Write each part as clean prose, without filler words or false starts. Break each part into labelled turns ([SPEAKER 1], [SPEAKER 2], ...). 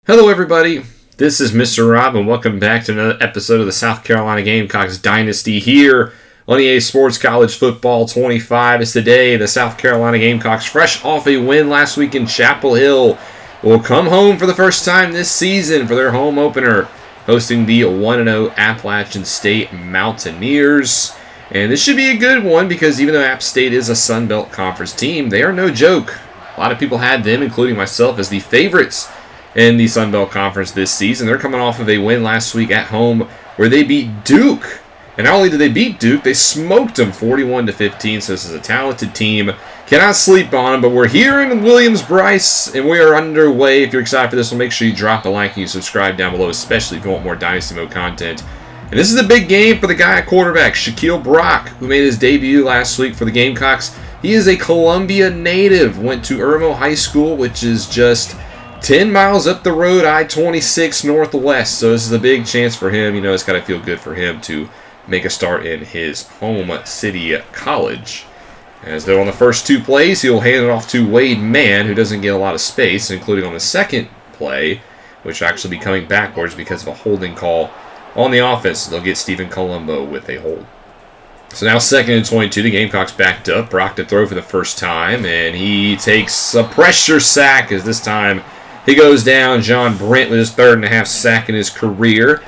[SPEAKER 1] Hello everybody, this is Mr. Rob and welcome back to another episode of the South Carolina Gamecocks Dynasty here on EA Sports College Football 25. It's today the South Carolina Gamecocks, fresh off a win last week in Chapel Hill, will come home for the first time this season for their home opener, hosting the 1-0 Appalachian State Mountaineers. And this should be a good one because even though App State is a Sun Belt Conference team, they are no joke. A lot of people had them, including myself, as the favorites in the Sun Belt Conference this season. They're coming off of a win last week at home where they beat Duke. And not only did they beat Duke, they smoked them 41-15. So this is a talented team. Cannot sleep on them, but we're here in Williams-Brice, and we are underway. If you're excited for this one, make sure you drop a like and you subscribe down below, especially if you want more Dynasty Mode content. And this is a big game for the guy at quarterback, Shaquille Brock, who made his debut last week for the Gamecocks. He is a Columbia native, went to Irmo High School, which is just 10 miles up the road, I-26 northwest. So this is a big chance for him. You know, it's got to feel good for him to make a start in his home city college. As though on the first two plays, he'll hand it off to Wade Mann, who doesn't get a lot of space, including on the second play, which will actually be coming backwards because of a holding call on the offense. They'll get Stephen Colombo with a hold. So now 2nd and 22, the Gamecocks backed up. Brock to throw for the first time, and he takes a pressure sack as this time he goes down. John Brent with his 3rd and a half sack in his career.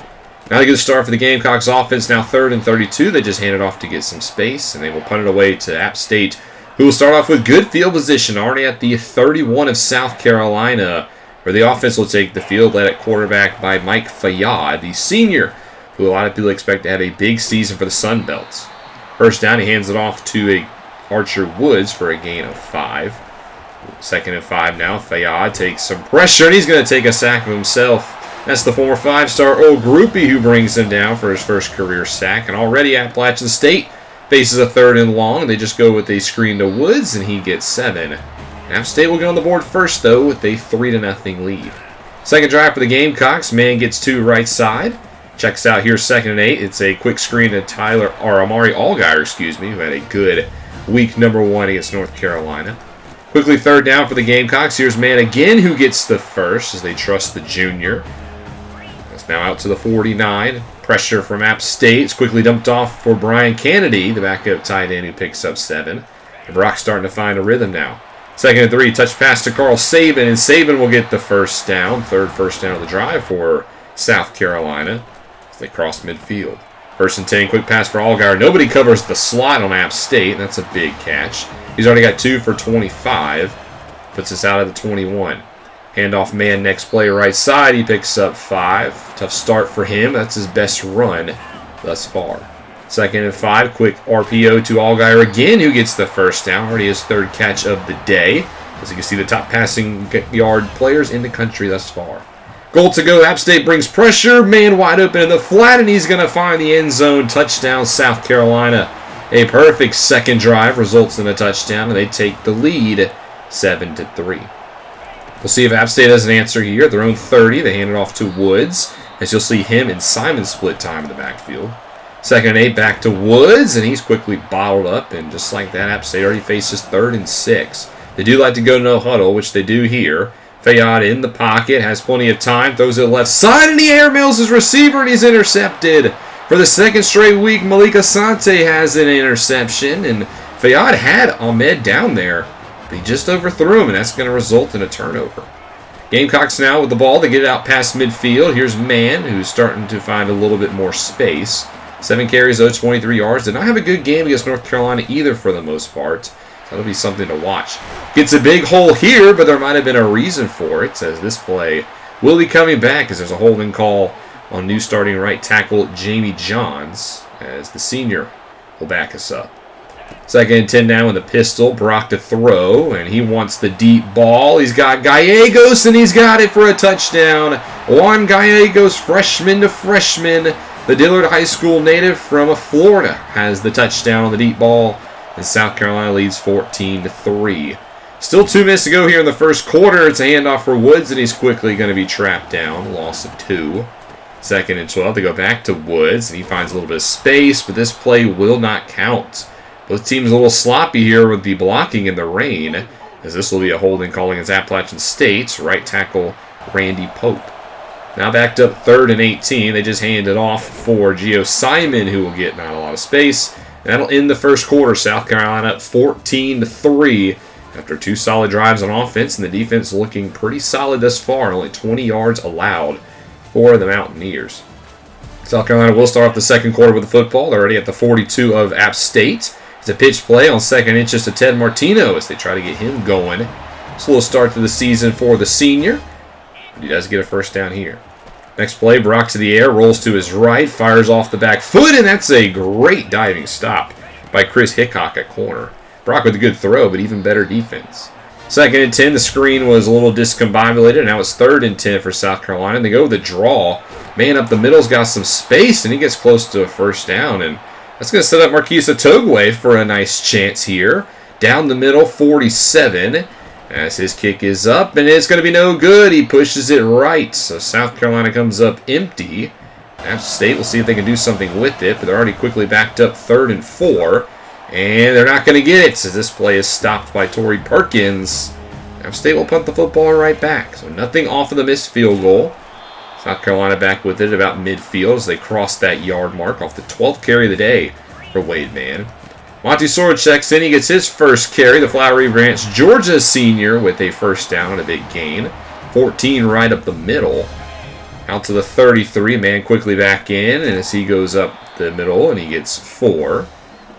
[SPEAKER 1] Not a good start for the Gamecocks offense. Now 3rd and 32. They just hand it off to get some space, and they will punt it away to App State, who will start off with good field position already at the 31 of South Carolina, where the offense will take the field, led at quarterback by Mike Fayyad, the senior, who a lot of people expect to have a big season for the Sun Belts. First down, he hands it off to Archer Woods for a gain of 5. 2nd and 5 now. Fayyad takes some pressure, and he's going to take a sack of himself. That's the former 5-star Old Groupie who brings him down for his first career sack. And already Appalachian State faces a 3rd and long. They just go with a screen to Woods, and he gets 7. App State will get on the board first, though, with a 3-0 lead. Second drive for the Gamecocks. Man gets 2 right side. Checks out here 2nd and 8. It's a quick screen to Amari Allgaier, who had a good week number 1 against North Carolina. Quickly 3rd down for the Gamecocks. Here's Mann again who gets the first as they trust the junior. It's now out to the 49. Pressure from App State. It's quickly dumped off for Brian Kennedy, the backup tight end who picks up 7. And Brock's starting to find a rhythm now. 2nd and 3. Touch pass to Carl Saban, and Saban will get the first down. 3rd first down of the drive for South Carolina as they cross midfield. 1st and 10. Quick pass for Allgaier. Nobody covers the slot on App State. That's a big catch. He's already got 2 for 25. Puts us out of the 21. Handoff man next play right side. He picks up 5. Tough start for him. That's his best run thus far. 2nd and 5. Quick RPO to Allgaier again, who gets the first down. Already his 3rd catch of the day. As you can see, the top passing yard players in the country thus far. Goal to go. App State brings pressure. Man wide open in the flat, and he's going to find the end zone. Touchdown, South Carolina. A perfect second drive results in a touchdown, and they take the lead 7-3. We'll see if App State has an answer here. At their own 30, they hand it off to Woods, as you'll see him and Simon split time in the backfield. 2nd and 8, back to Woods, and he's quickly bottled up, and just like that, App State already faces 3rd and 6. They do like to go no huddle, which they do here. Fayyad in the pocket, has plenty of time, throws it left side, and the air mails his receiver, and he's intercepted. For the 2nd straight week, Malik Asante has an interception, and Fayyad had Ahmed down there, but he just overthrew him, and that's going to result in a turnover. Gamecocks now with the ball. They get it out past midfield. Here's Mann, who's starting to find a little bit more space. 7 carries, though, 23 yards. Did not have a good game against North Carolina either for the most part. So that'll be something to watch. Gets a big hole here, but there might have been a reason for it, as this play will be coming back as there's a holding call on new starting right tackle Jamie Johns, as the senior will back us up. 2nd and 10 now in the pistol. Brock to throw, and he wants the deep ball. He's got Gallegos, and he's got it for a touchdown. Juan Gallegos, freshman to freshman. The Dillard High School native from Florida has the touchdown on the deep ball, and South Carolina leads 14-3. Still 2 minutes to go here in the first quarter. It's a handoff for Woods, and he's quickly going to be trapped down. Loss of 2. 2nd and 12. They go back to Woods, and he finds a little bit of space, but this play will not count. Both teams a little sloppy here with the blocking in the rain, as this will be a holding call against Appalachian State. Right tackle Randy Pope. Now backed up 3rd and 18. They just hand it off for Gio Simon, who will get not a lot of space. And that'll end the first quarter. South Carolina up 14-3 after 2 solid drives on offense, and the defense looking pretty solid thus far. Only 20 yards allowed for the Mountaineers. South Carolina will start off the second quarter with the football. They're already at the 42 of App State. It's a pitch play on 2nd inches to Ted Martino as they try to get him going. Slow start to the season for the senior. But he does get a first down here. Next play, Brock to the air, rolls to his right, fires off the back foot, and that's a great diving stop by Chris Hickok at corner. Brock with a good throw, but even better defense. 2nd and 10, the screen was a little discombobulated. Now it's 3rd and 10 for South Carolina. And they go with the draw. Man up the middle's got some space, and he gets close to a first down. And that's going to set up Marquise Otogwe for a nice chance here. Down the middle, 47. As his kick is up, and it's going to be no good. He pushes it right. So South Carolina comes up empty. App State will see if they can do something with it, but they're already quickly backed up 3rd and 4. And they're not going to get it, as this play is stopped by Torrey Perkins. App State will punt the football right back. So nothing off of the missed field goal. South Carolina back with it about midfield as they cross that yard mark off the 12th carry of the day for Wade Mann. Monty Sora checks in. He gets his first carry. The Flowery Branch, Georgia senior, with a first down and a big gain. 14 right up the middle. Out to the 33. Man quickly back in, and as he goes up the middle, and he gets 4.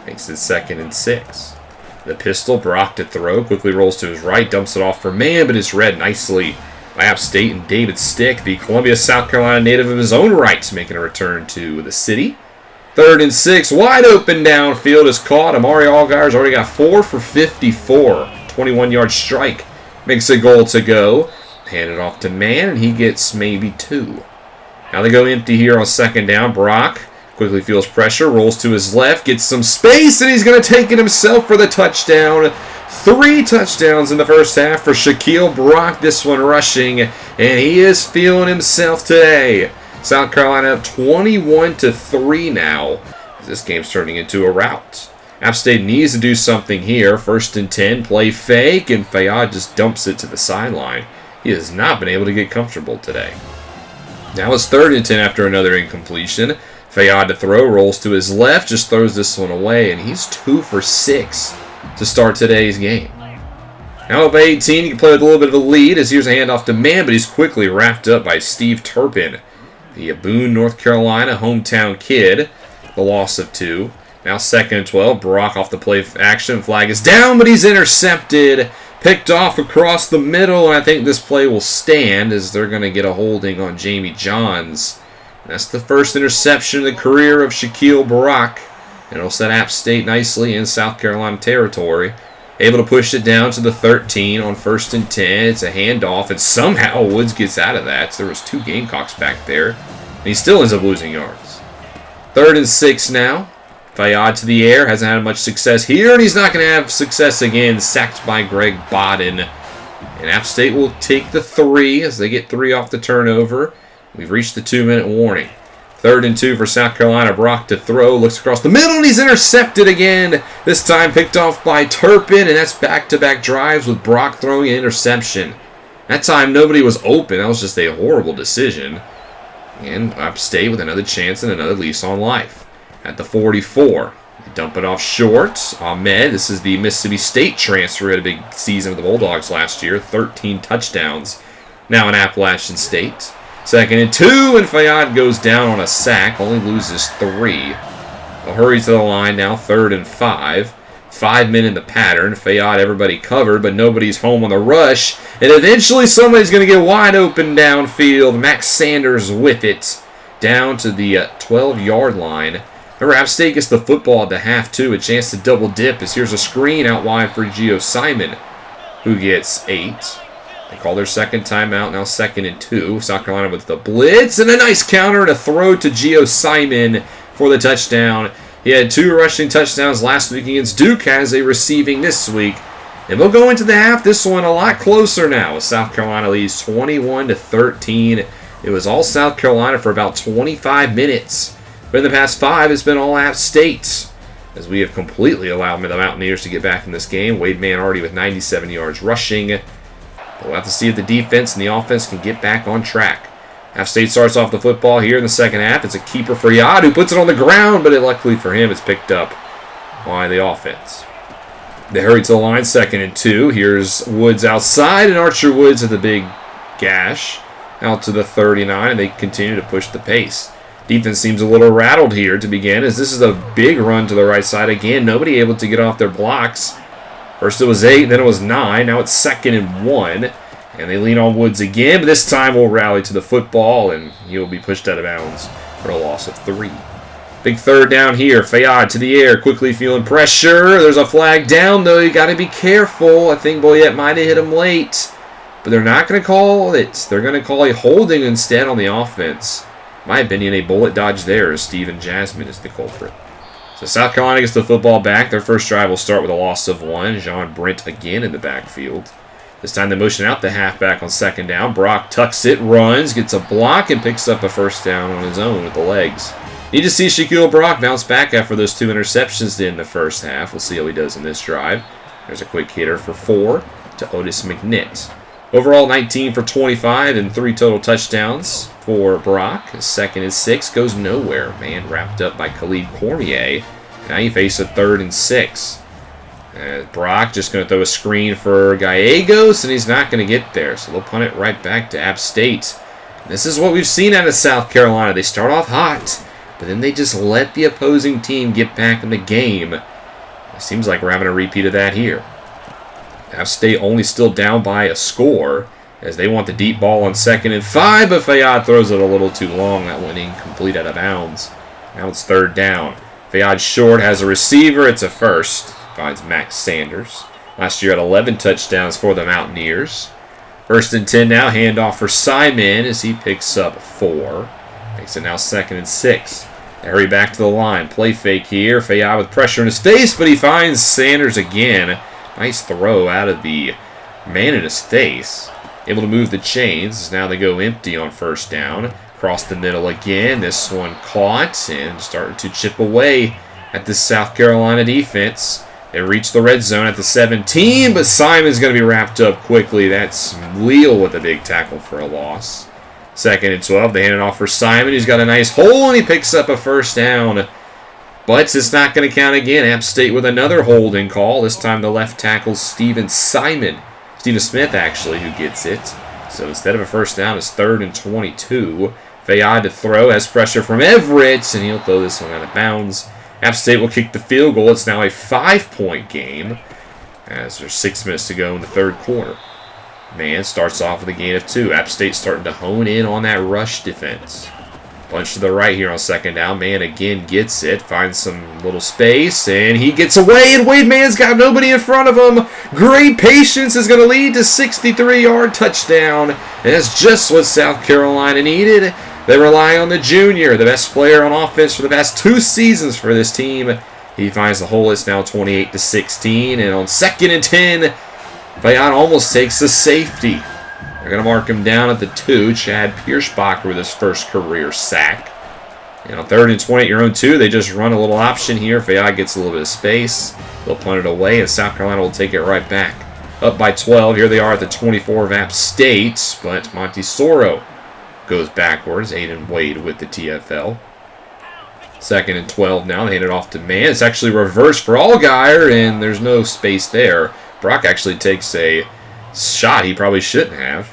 [SPEAKER 1] Makes it 2nd and 6. The pistol, Brock to throw. Quickly rolls to his right. Dumps it off for man, but it's read nicely by App State and David Stick, the Columbia, South Carolina native of his own right, making a return to the city. 3rd and 6. Wide open downfield is caught. Amari Allgaier's already got 4 for 54. 21-yard strike. Makes a goal to go. Hand it off to man, and he gets maybe 2. Now they go empty here on 2nd down. Brock quickly feels pressure, rolls to his left, gets some space, and he's going to take it himself for the touchdown. 3 touchdowns in the first half for Shaquille Brock, this one rushing, and he is feeling himself today. South Carolina up 21-3 now. This game's turning into a rout. App State needs to do something here. 1st and 10, play fake, and Fayad just dumps it to the sideline. He has not been able to get comfortable today. Now it's 3rd and 10 after another incompletion. Fayad to throw, rolls to his left, just throws this one away, and he's 2 for 6 to start today's game. Now up 18, he can play with a little bit of a lead as here's a handoff to man, but he's quickly wrapped up by Steve Turpin, the Boone, North Carolina hometown kid. The loss of 2. Now 2nd and 12, Brock off the play action, flag is down, but he's intercepted. Picked off across the middle, and I think this play will stand as they're going to get a holding on Jamie Johns. That's the first interception of the career of Shaquille Brock. And it'll set App State nicely in South Carolina territory. Able to push it down to the 13 on 1st and 10. It's a handoff, and somehow Woods gets out of that. So there was 2 Gamecocks back there. And he still ends up losing yards. 3rd and 6 now. Fayad to the air. Hasn't had much success here, and he's not going to have success again. Sacked by Greg Bodden. And App State will take the 3 as they get 3 off the turnover. We've reached the 2-minute warning. 3rd and 2 for South Carolina. Brock to throw. Looks across the middle, and he's intercepted again. This time picked off by Turpin, and that's back-to-back drives with Brock throwing an interception. That time nobody was open. That was just a horrible decision. And App State with another chance and another lease on life. At the 44. They dump it off short. Ahmed, this is the Mississippi State transfer. Had a big season with the Bulldogs last year. 13 touchdowns. Now in Appalachian State. 2nd and 2, and Fayad goes down on a sack. Only loses 3. They'll hurry to the line now. 3rd and 5. 5 men in the pattern. Fayad, everybody covered, but nobody's home on the rush. And eventually somebody's going to get wide open downfield. Max Sanders with it. Down to the 12-yard line. Remember, App State gets the football at the half, too. A chance to double dip as here's a screen out wide for Gio Simon, who gets 8. They call their 2nd timeout, now 2nd and 2. South Carolina with the blitz, and a nice counter and a throw to Gio Simon for the touchdown. He had 2 rushing touchdowns last week against Duke, has a receiving this week. And we'll go into the half, this one a lot closer now, as South Carolina leads 21-13. It was all South Carolina for about 25 minutes. But in the past 5, it's been all App State, as we have completely allowed the Mountaineers to get back in this game. Wade Mann already with 97 yards rushing. But we'll have to see if the defense and the offense can get back on track. App State starts off the football here in the second half. It's a keeper for Yad, who puts it on the ground, but luckily for him, it's picked up by the offense. They hurry to the line, 2nd and 2. Here's Woods outside, and Archer Woods at the big gash out to the 39, and they continue to push the pace. Defense seems a little rattled here to begin, as this is a big run to the right side. Again, nobody able to get off their blocks. First it was 8, then it was 9. Now it's 2nd and 1. And they lean on Woods again, but this time we'll rally to the football, and he'll be pushed out of bounds for a loss of 3. Big 3rd down here. Fayad to the air, quickly feeling pressure. There's a flag down, though. You got to be careful. I think Boyette might have hit him late. But they're not going to call it. They're going to call a holding instead on the offense. In my opinion, a bullet dodge there as Steven Jasmine is the culprit. So South Carolina gets the football back. Their first drive will start with a loss of 1. Jean Brent again in the backfield. This time they motion out the halfback on 2nd down. Brock tucks it, runs, gets a block, and picks up a first down on his own with the legs. Need to see Shaquille Brock bounce back after those 2 interceptions in the first half. We'll see how he does in this drive. There's a quick hitter for 4 to Otis McNitt. Overall, 19 for 25 and 3 total touchdowns for Brock. His 2nd and 6 goes nowhere. Man wrapped up by Khalid Cormier. Now you face a 3rd and 6. Brock just going to throw a screen for Gallegos, and he's not going to get there. So they'll punt it right back to App State. This is what we've seen out of South Carolina. They start off hot, but then they just let the opposing team get back in the game. It seems like we're having a repeat of that here. App State only still down by a score, as they want the deep ball on 2nd and 5, but Fayad throws it a little too long. That went incomplete out of bounds. Now it's 3rd down. Fayad short, has a receiver. It's a first. Finds Max Sanders. Last year had 11 touchdowns for the Mountaineers. 1st and 10 now. Handoff for Simon as he picks up 4. Makes it now 2nd and 6. They hurry back to the line. Play fake here. Fayad with pressure in his face, but he finds Sanders again. Nice throw out of the man in his face. Able to move the chains. Now they go empty on 1st down. Across the middle again. This one caught and starting to chip away at this South Carolina defense. They reach the red zone at the 17, but Simon's going to be wrapped up quickly. That's Leal with a big tackle for a loss. 2nd and 12. They hand it off for Simon. He's got a nice hole, and he picks up a first down. But it's not going to count again. App State with another holding call. This time the left tackle, Steven Smith, actually, who gets it. So instead of a first down, it's 3rd and 22. Fayad to throw, has pressure from Everett, and he'll throw this one out of bounds. App State will kick the field goal. It's now a 5-point game as there's 6 minutes to go in the 3rd quarter. Man starts off with a gain of 2. App State starting to hone in on that rush defense. Bunch to the right here on 2nd down. Man again gets it. Finds some little space, and he gets away, and Wade Mann's got nobody in front of him. Great patience is going to lead to 63-yard touchdown. And that's just what South Carolina needed. They rely on the junior, the best player on offense for the past 2 seasons for this team. He finds the hole. It's now 28-16. And on 2nd and 10, Fayad almost takes the safety. They're going to mark him down at the 2. Chad Pierschbacher with his first career sack. And on 3rd and 20 at your own 2, they just run a little option here. Fayad gets a little bit of space. They'll punt it away, and South Carolina will take it right back. Up by 12. Here they are at the 24 of App State. But Monty Soro goes backwards. Aiden Wade with the TFL. 2nd and 12 now. They hand it off to Mann. It's actually reversed for Allgaier, and there's no space there. Brock actually takes a shot he probably shouldn't have.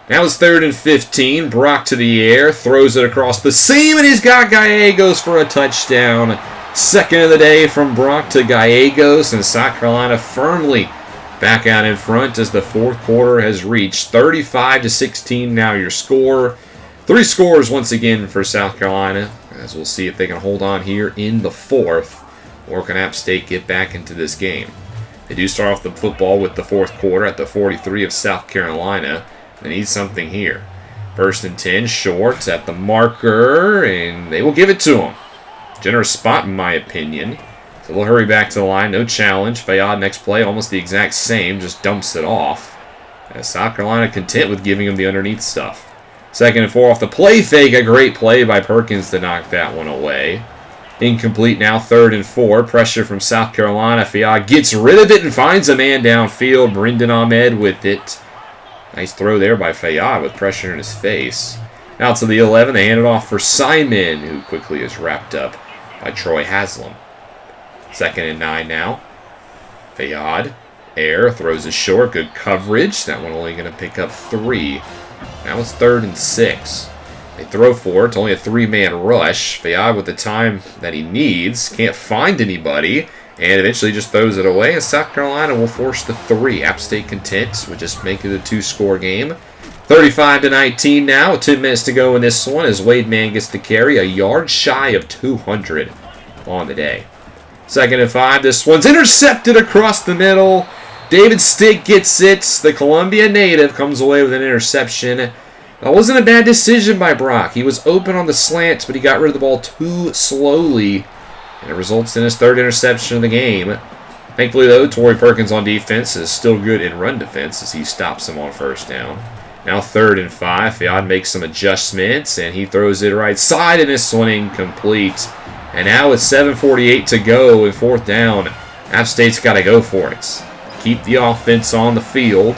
[SPEAKER 1] Now it's 3rd and 15. Brock to the air. Throws it across the seam, and he's got Gallegos for a touchdown. 2nd of the day from Brock to Gallegos, and South Carolina firmly back out in front as the 4th quarter has reached 35-16 now your score. 3 scores once again for South Carolina, as we'll see if they can hold on here in the 4th, or can App State get back into this game. They do start off the football with the 4th quarter at the 43 of South Carolina. They need something here. 1st and 10, short at the marker, and they will give it to them. Generous spot in my opinion. So they'll hurry back to the line. No challenge. Fayad next play, almost the exact same, just dumps it off. As South Carolina content with giving him the underneath stuff. 2nd and 4 off the play fake. A great play by Perkins to knock that one away. Incomplete now, 3rd and 4. Pressure from South Carolina. Fayad gets rid of it and finds a man downfield. Brendan Ahmed with it. Nice throw there by Fayad with pressure in his face. Out to the 11, they hand it off for Simon, who quickly is wrapped up by Troy Haslam. 2nd and 9 now. Fayad, air, throws it short, good coverage. That one only going to pick up 3. Now it's 3rd and 6. They throw for it. It's only a 3-man rush. Fayad with the time that he needs. Can't find anybody. And eventually just throws it away. And South Carolina will force the 3. App State content with just making it a 2-score game. 35-19 now. 10 minutes to go in this one as Wade Mann gets the carry. A yard shy of 200 on the day. 2nd and 5. This one's intercepted across the middle. David Stick gets it. The Columbia native comes away with an interception. That wasn't a bad decision by Brock. He was open on the slant, but he got rid of the ball too slowly. And it results in his 3rd interception of the game. Thankfully, though, Torrey Perkins on defense is still good in run defense as he stops him on 1st down. Now 3rd and 5. Fayad makes some adjustments, and he throws it right side, and this one incomplete. And now with 7:48 to go in 4th down, App State's got to go for it. Keep the offense on the field.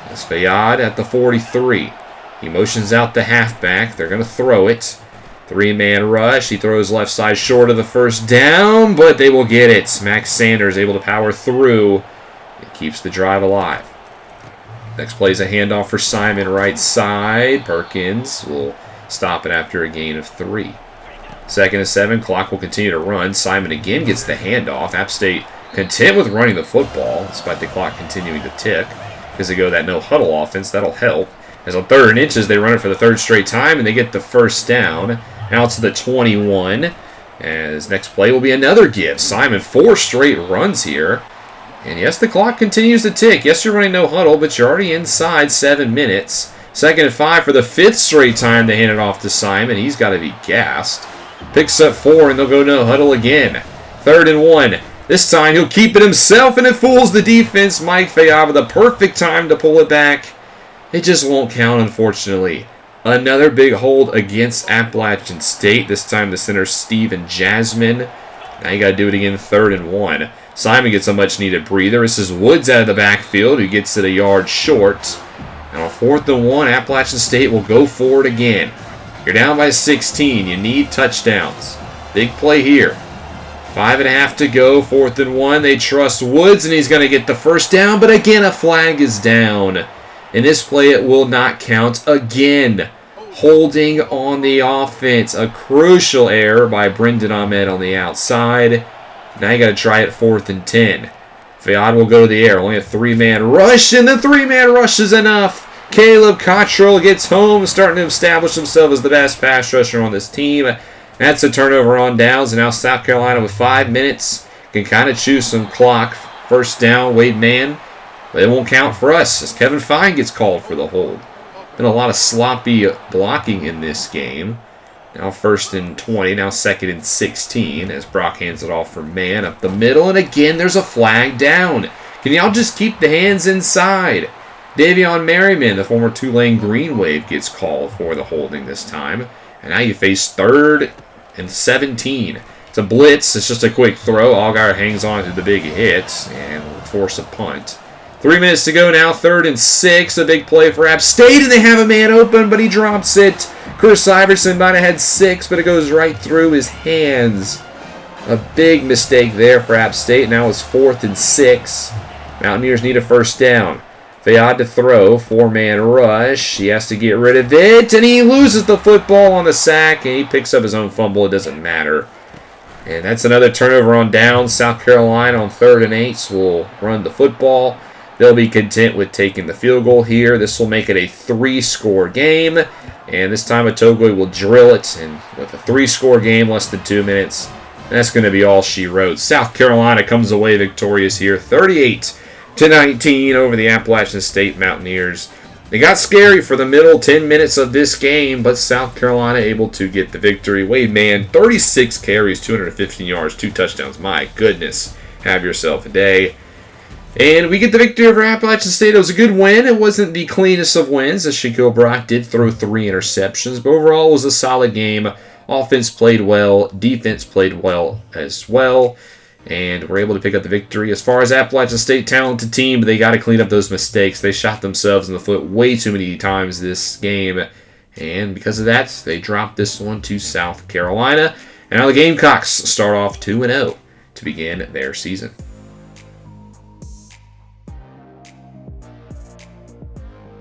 [SPEAKER 1] As Fayad at the 43. He motions out the halfback. They're going to throw it. 3-man rush. He throws left side short of the 1st down, but they will get it. Max Sanders able to power through. It keeps the drive alive. Next play is a handoff for Simon right side. Perkins will stop it after a gain of 3. 2nd and 7. Clock will continue to run. Simon again gets the handoff. App State content with running the football despite the clock continuing to tick. As they go that no-huddle offense, that'll help. As on 3rd and inches, they run it for the 3rd straight time, and they get the 1st down. Out to the 21. As next play will be another give. Simon, 4 straight runs here. And yes, the clock continues to tick. Yes, you're running no huddle, but you're already inside 7 minutes. 2nd and 5 for the 5th straight time to hand it off to Simon. He's got to be gassed. Picks up 4, and they'll go no huddle again. 3rd and 1. This time he'll keep it himself, and it fools the defense. Mike Fayad with a perfect time to pull it back. It just won't count, unfortunately. Another big hold against Appalachian State. This time the center, Steven Jasmine. Now you got to do it again, 3rd and 1. Simon gets a much-needed breather. This is Woods out of the backfield, who gets it a yard short. And on 4th and 1, Appalachian State will go for it again. You're down by 16. You need touchdowns. Big play here. 5.5 to go, 4th and 1. They trust Woods, and he's going to get the 1st down. But again, a flag is down. In this play, it will not count again. Holding on the offense. A crucial error by Brendan Ahmed on the outside. Now you got to try it 4th and 10. Fayad will go to the air. Only a 3-man rush, and the 3-man rush is enough. Caleb Cottrell gets home, starting to establish himself as the best pass rusher on this team. That's a turnover on downs, and now South Carolina with 5 minutes can kind of choose some clock. 1st down, Wade Mann. But it won't count for us as Kevin Fine gets called for the hold. Been a lot of sloppy blocking in this game. Now 1st and 20, now 2nd and 16 as Brock hands it off for Mann up the middle. And again, there's a flag down. Can y'all just keep the hands inside? Davion Merriman, the former Tulane Green Wave, gets called for the holding this time. And now you face 3rd and 17. It's a blitz. It's just a quick throw. Allgaier hangs on to the big hit and will force a punt. 3 minutes to go now, 3rd and 6. A big play for App State, and they have a man open, but he drops it. Chris Iverson might have had 6, but it goes right through his hands. A big mistake there for App State. Now it's 4th and 6. Mountaineers need a 1st down. Fayad to throw, 4-man rush. He has to get rid of it, and he loses the football on the sack, and he picks up his own fumble. It doesn't matter. And that's another turnover on downs. South Carolina on 3rd and 8 will run the football. They'll be content with taking the field goal here. This will make it a 3-score game. And this time Atogwe will drill it. And with a 3-score game, less than 2 minutes, that's going to be all she wrote. South Carolina comes away victorious here, 38-19 over the Appalachian State Mountaineers. It got scary for the middle 10 minutes of this game, but South Carolina able to get the victory. Wade Mann, 36 carries, 215 yards, 2 touchdowns. My goodness, have yourself a day. And we get the victory over Appalachian State. It was a good win. It wasn't the cleanest of wins, as Shaquille Brock did throw 3 interceptions. But overall, it was a solid game. Offense played well. Defense played well as well. and were able to pick up the victory. As far as Appalachian State, talented team, but they got to clean up those mistakes. They shot themselves in the foot way too many times this game, and because of that, they dropped this one to South Carolina. And now the Gamecocks start off 2-0 to begin their season.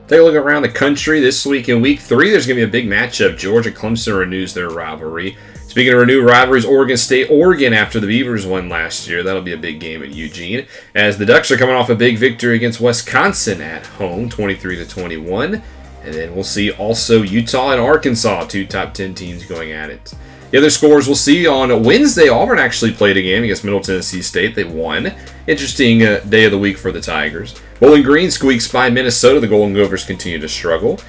[SPEAKER 1] Take a look around the country this week. In week 3, there's going to be a big matchup. Georgia-Clemson renews their rivalry. Speaking of renewed rivalries, Oregon State, Oregon after the Beavers won last year. That'll be a big game at Eugene. As the Ducks are coming off a big victory against Wisconsin at home, 23-21. And then we'll see also Utah and Arkansas, 2 top 10 teams going at it. The other scores we'll see on Wednesday, Auburn actually played a game against Middle Tennessee State. They won. Interesting day of the week for the Tigers. Bowling Green squeaks by Minnesota. The Golden Gophers continue to struggle.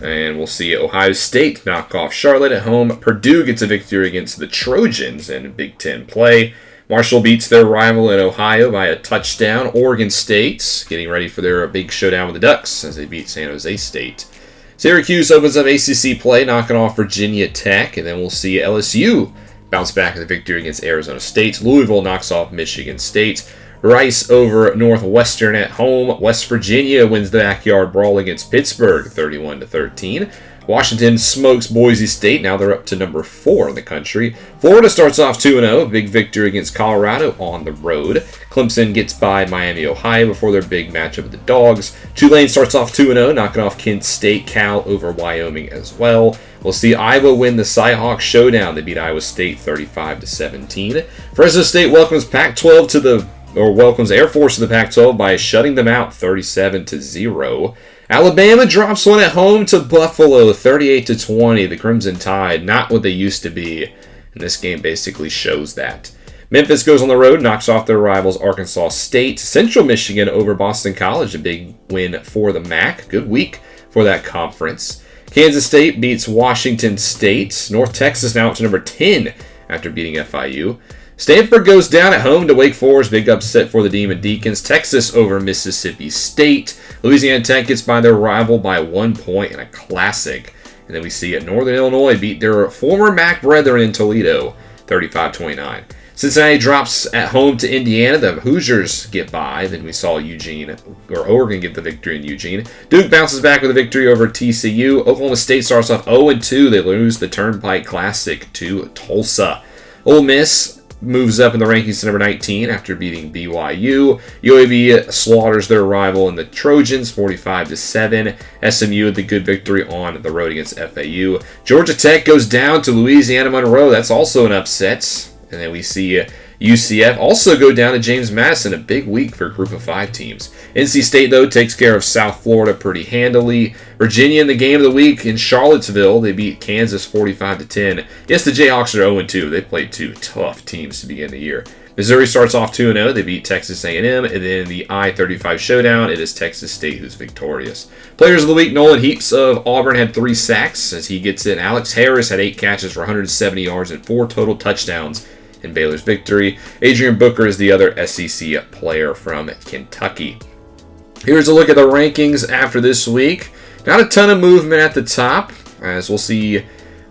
[SPEAKER 1] And we'll see Ohio State knock off Charlotte at home. Purdue gets a victory against the Trojans in Big Ten play. Marshall beats their rival in Ohio by a touchdown. Oregon State getting ready for their big showdown with the Ducks as they beat San Jose State. Syracuse opens up ACC play, knocking off Virginia Tech, and then we'll see LSU bounce back with a victory against Arizona State. Louisville knocks off Michigan State. Rice over Northwestern at home. West Virginia wins the backyard brawl against Pittsburgh, 31-13. Washington smokes Boise State. Now they're up to number 4 in the country. Florida starts off 2-0. Big victory against Colorado on the road. Clemson gets by Miami, Ohio before their big matchup with the Dogs. Tulane starts off 2-0, knocking off Kent State. Cal over Wyoming as well. We'll see Iowa win the Cyhawk Showdown. They beat Iowa State 35-17. Fresno State welcomes welcomes Air Force to the Pac-12 by shutting them out 37-0. Alabama drops one at home to Buffalo, 38-20. The Crimson Tide, not what they used to be. And this game basically shows that. Memphis goes on the road, knocks off their rivals Arkansas State. Central Michigan over Boston College, a big win for the MAC. Good week for that conference. Kansas State beats Washington State. North Texas now up to number 10 after beating FIU. Stanford goes down at home to Wake Forest. Big upset for the Demon Deacons. Texas over Mississippi State. Louisiana Tech gets by their rival by 1 point in a classic. And then we see Northern Illinois beat their former MAC brethren in Toledo, 35-29. Cincinnati drops at home to Indiana. The Hoosiers get by. Then we saw Oregon get the victory in Eugene. Duke bounces back with a victory over TCU. Oklahoma State starts off 0-2. They lose the Turnpike Classic to Tulsa. Ole Miss moves up in the rankings to number 19 after beating BYU. UAB slaughters their rival in the Trojans, 45-7. SMU with the good victory on the road against FAU. Georgia Tech goes down to Louisiana Monroe. That's also an upset. And then we see UCF also go down to James Madison. A big week for a group of 5 teams. NC State, though, takes care of South Florida pretty handily. Virginia in the game of the week in Charlottesville. They beat Kansas 45-10. Yes, the Jayhawks are 0-2. They played 2 tough teams to begin the year. Missouri starts off 2-0. They beat Texas A&M. And then in the I-35 showdown, it is Texas State who's victorious. Players of the week, Nolan Heaps of Auburn had 3 sacks as he gets in. Alex Harris had 8 catches for 170 yards and 4 total touchdowns in Baylor's victory. Adrian Booker is the other SEC player from Kentucky. Here's a look at the rankings after this week. Not a ton of movement at the top, as we'll see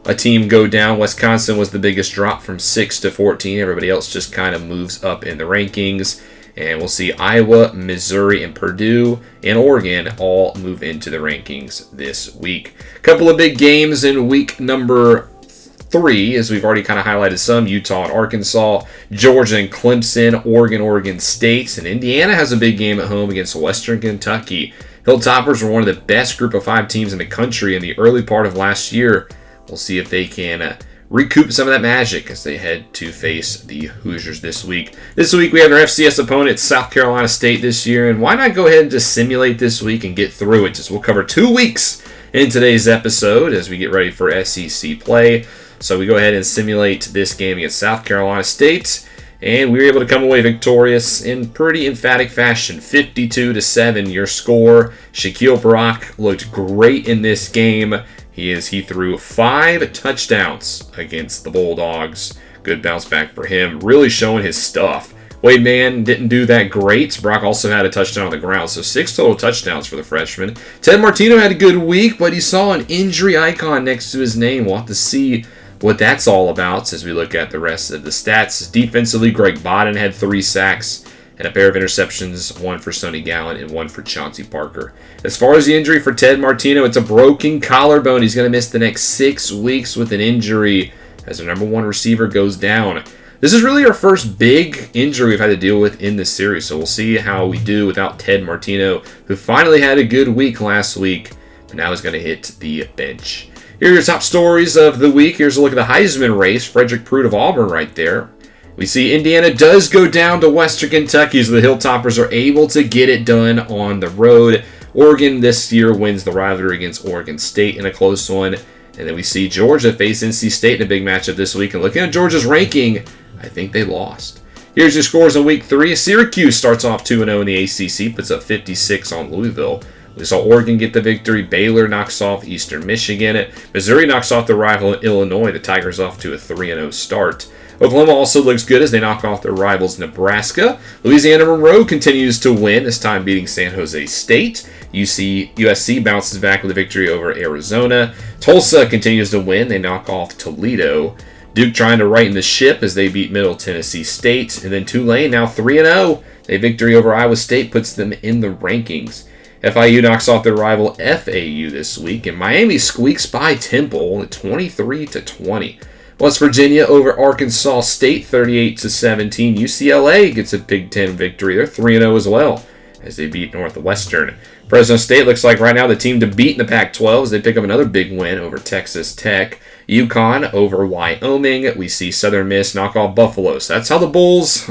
[SPEAKER 1] a team go down. Wisconsin was the biggest drop from 6 to 14. Everybody else just kind of moves up in the rankings. And we'll see Iowa, Missouri, and Purdue and Oregon all move into the rankings this week. A couple of big games in week number 3, as we've already kind of highlighted some. Utah and Arkansas, Georgia and Clemson, Oregon State, and Indiana has a big game at home against Western Kentucky. Hilltoppers were one of the best group of 5 teams in the country in the early part of last year. We'll see if they can recoup some of that magic as they head to face the Hoosiers this week. This week we have our FCS opponent, South Carolina State this year, and why not go ahead and just simulate this week and get through it? Just we'll cover 2 weeks in today's episode as we get ready for SEC play. So we go ahead and simulate this game against South Carolina State, and we were able to come away victorious in pretty emphatic fashion. 52-7 your score. Shaquille Brock looked great in this game. He threw 5 touchdowns against the Bulldogs. Good bounce back for him, really showing his stuff. Wade Mann didn't do that great. Brock also had a touchdown on the ground, so 6 total touchdowns for the freshman. Ted Martino had a good week, but he saw an injury icon next to his name. We'll have to see what that's all about as we look at the rest of the stats. Defensively, Greg Bodden had 3 sacks and a pair of interceptions, 1 for Sonny Gallen and 1 for Chauncey Parker. As far as the injury for Ted Martino, it's a broken collarbone. He's going to miss the next 6 weeks with an injury as their number 1 receiver goes down. This is really our first big injury we've had to deal with in this series, so we'll see how we do without Ted Martino, who finally had a good week last week, but now is going to hit the bench. Here are your top stories of the week. Here's a look at the Heisman race. Frederick Pruitt of Auburn right there. We see Indiana does go down to Western Kentucky as the Hilltoppers are able to get it done on the road. Oregon this year wins the rivalry against Oregon State in a close one. And then we see Georgia face NC State in a big matchup this week. And looking at Georgia's ranking, I think they lost. Here's your scores in week 3. Syracuse starts off 2-0 in the ACC, puts up 56 on Louisville. We saw Oregon get the victory. Baylor knocks off Eastern Michigan. Missouri knocks off the rival Illinois. The Tigers off to a 3-0 start. Oklahoma also looks good as they knock off their rivals Nebraska. Louisiana Monroe continues to win, this time beating San Jose State. USC bounces back with a victory over Arizona. Tulsa continues to win. They knock off Toledo. Duke trying to right in the ship as they beat Middle Tennessee State. And then Tulane now 3-0. A victory over Iowa State puts them in the rankings. FIU knocks off their rival FAU this week, and Miami squeaks by Temple at 23-20. West Virginia over Arkansas State 38-17. UCLA gets a Big Ten victory. They're 3-0 as well as they beat Northwestern. Fresno State looks like right now the team to beat in the Pac-12 as they pick up another big win over Texas Tech. UConn over Wyoming. We see Southern Miss knock off Buffalo. So that's how the Bulls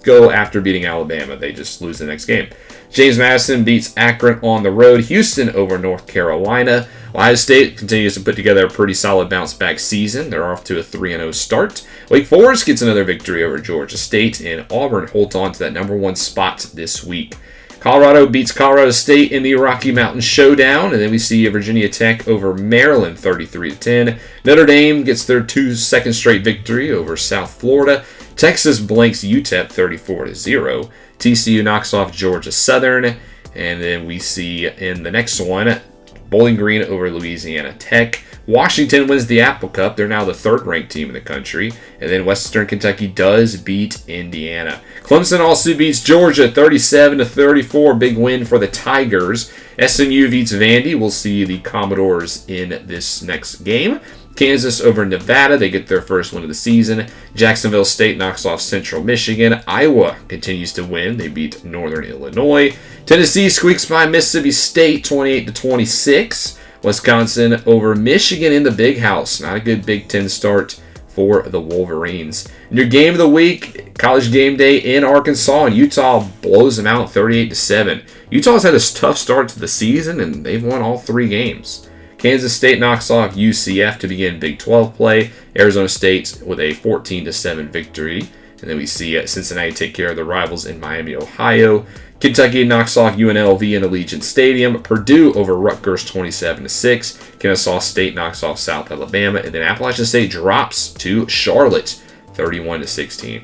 [SPEAKER 1] go after beating Alabama. They just lose the next game. James Madison beats Akron on the road. Houston over North Carolina. Ohio State continues to put together a pretty solid bounce-back season. They're off to a 3-0 start. Wake Forest gets another victory over Georgia State, and Auburn holds on to that number 1 spot this week. Colorado beats Colorado State in the Rocky Mountain Showdown, and then we see Virginia Tech over Maryland 33-10. Notre Dame gets their 2nd straight victory over South Florida. Texas blanks UTEP 34-0. TCU knocks off Georgia Southern. And then we see in the next one, Bowling Green over Louisiana Tech. Washington wins the Apple Cup. They're now the 3rd-ranked team in the country. And then Western Kentucky does beat Indiana. Clemson also beats Georgia 37-34. Big win for the Tigers. SMU beats Vandy. We'll see the Commodores in this next game. Kansas over Nevada. They get their first win of the season. Jacksonville State knocks off Central Michigan. Iowa continues to win. They beat Northern Illinois. Tennessee squeaks by Mississippi State 28-26. Wisconsin over Michigan in the Big House. Not a good Big Ten start for the Wolverines. In your game of the week, College Game Day in Arkansas, and Utah blows them out 38-7. Utah's had a tough start to the season, and they've won all 3 games. Kansas State knocks off UCF to begin Big 12 play. Arizona State with a 14-7 victory. And then we see Cincinnati take care of the rivals in Miami, Ohio. Kentucky knocks off UNLV in Allegiant Stadium. Purdue over Rutgers 27-6. Kennesaw State knocks off South Alabama. And then Appalachian State drops to Charlotte 31-16.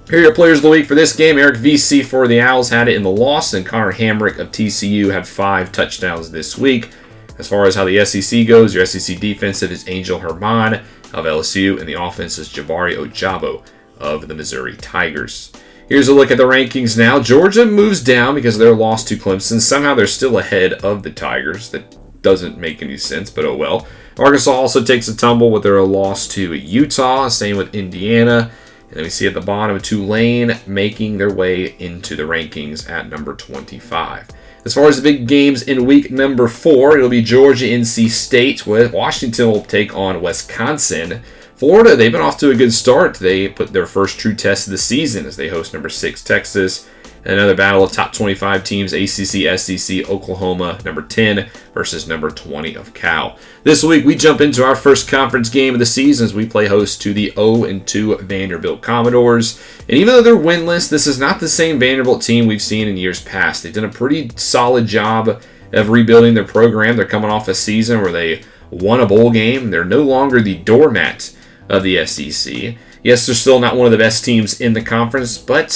[SPEAKER 1] Here are your players of the week for this game. Eric VC for the Owls had it in the loss. And Connor Hamrick of TCU had 5 touchdowns this week. As far as how the SEC goes, your SEC defensive is Angel Herman of LSU, and the offense is Jabari Ojabo of the Missouri Tigers. Here's a look at the rankings now. Georgia moves down because of their loss to Clemson. Somehow they're still ahead of the Tigers. That doesn't make any sense, but oh well. Arkansas also takes a tumble with their loss to Utah. Same with Indiana. And then we see at the bottom Tulane making their way into the rankings at number 25. As far as the big games in week number 4, it'll be Georgia, NC State, with Washington will take on Wisconsin. Florida, they've been off to a good start. They put their first true test of the season as they host number 6 Texas. Another battle of top 25 teams, ACC, SEC, Oklahoma, number 10 versus number 20 of Cal. This week, we jump into our first conference game of the season as we play host to the 0-2 Vanderbilt Commodores. And even though they're winless, this is not the same Vanderbilt team we've seen in years past. They've done a pretty solid job of rebuilding their program. They're coming off a season where they won a bowl game. They're no longer the doormat of the SEC. Yes, they're still not one of the best teams in the conference, but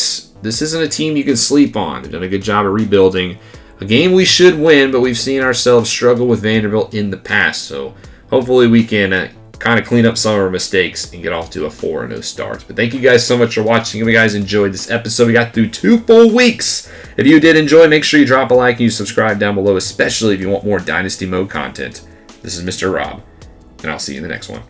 [SPEAKER 1] this isn't a team you can sleep on. They've done a good job of rebuilding. A game we should win, but we've seen ourselves struggle with Vanderbilt in the past. So hopefully we can kind of clean up some of our mistakes and get off to a 4-0 start. But thank you guys so much for watching. If you guys enjoyed this episode, we got through 2 full weeks. If you did enjoy, make sure you drop a like and you subscribe down below, especially if you want more Dynasty Mode content. This is Mr. Rob, and I'll see you in the next one.